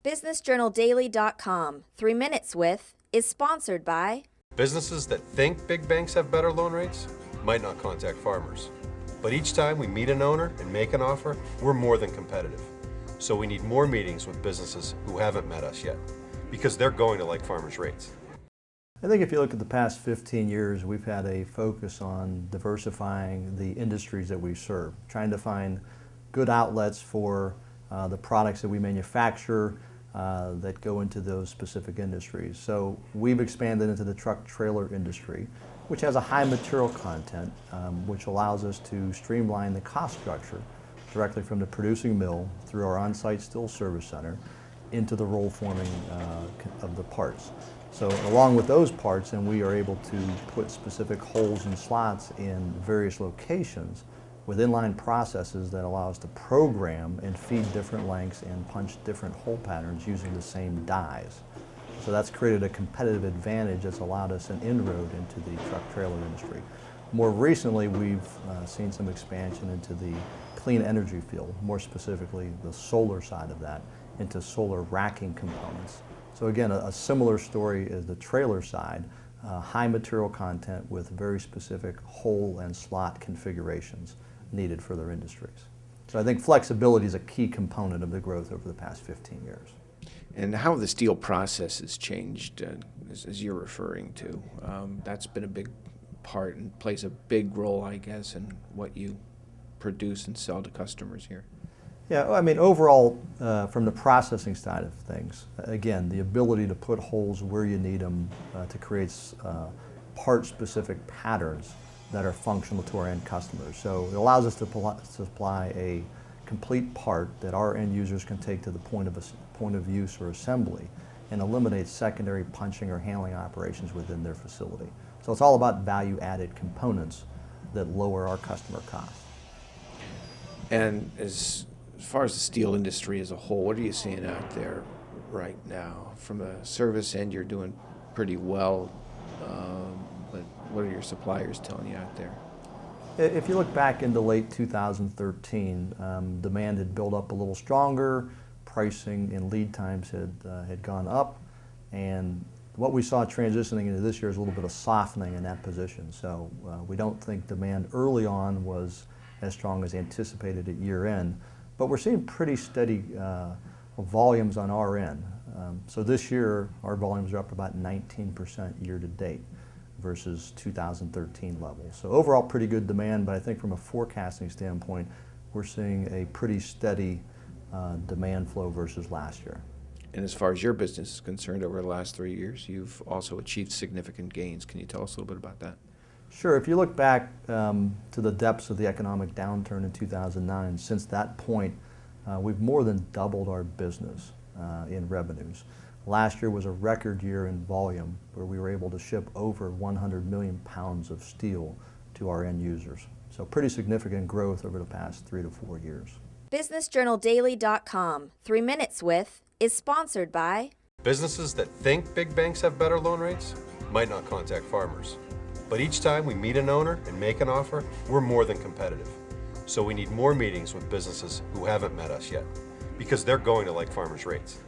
BusinessJournalDaily.com 3 Minutes With is sponsored by Businesses that think big banks have better loan rates might not contact farmers. But each time we meet an owner and make an offer, we're more than competitive. So we need more meetings with businesses who haven't met us yet, because they're going to like farmers' rates. I think if you look at the past 15 years, we've had a focus on diversifying the industries that we serve, trying to find good outlets for the products that we manufacture that go into those specific industries. So we've expanded into the truck trailer industry, which has a high material content, which allows us to streamline the cost structure directly from the producing mill through our on-site still service center into the roll forming of the parts. So along with those parts, and we are able to put specific holes and slots in various locations with inline processes that allow us to program and feed different lengths and punch different hole patterns using the same dies. So that's created a competitive advantage that's allowed us an inroad into the truck trailer industry. More recently, we've seen some expansion into the clean energy field, more specifically the solar side of that, into solar racking components. So again, a similar story as the trailer side, high material content with very specific hole and slot configurations needed for their industries. So I think flexibility is a key component of the growth over the past 15 years. And how the steel process has changed, as you're referring to, that's been a big part and plays a big role, I guess, in what you produce and sell to customers here. Yeah, I mean, overall, from the processing side of things, again, the ability to put holes where you need them to create part-specific patterns that are functional to our end customers. So it allows us to supply a complete part that our end users can take to the point of use or assembly and eliminate secondary punching or handling operations within their facility. So it's all about value-added components that lower our customer costs. And as far as the steel industry as a whole, what are you seeing out there right now? From a service end, you're doing pretty well, but what are your suppliers telling you out there? If you look back into late 2013, demand had built up a little stronger, pricing and lead times had gone up, and what we saw transitioning into this year is a little bit of softening in that position. So we don't think demand early on was as strong as anticipated at year end, but we're seeing pretty steady volumes on our end. So this year, our volumes are up about 19% year to date versus 2013 levels. So overall, pretty good demand, but I think from a forecasting standpoint, we're seeing a pretty steady demand flow versus last year. And as far as your business is concerned, over the last 3 years, you've also achieved significant gains. Can you tell us a little bit about that? Sure. If you look back to the depths of the economic downturn in 2009, since that point, we've more than doubled our business in revenues. Last year was a record year in volume where we were able to ship over 100 million pounds of steel to our end users. So pretty significant growth over the past 3 to 4 years. BusinessJournalDaily.com 3 Minutes With is sponsored by Businesses that think big banks have better loan rates might not contact farmers. But each time we meet an owner and make an offer, we're more than competitive. So we need more meetings with businesses who haven't met us yet, because they're going to like farmers' rates.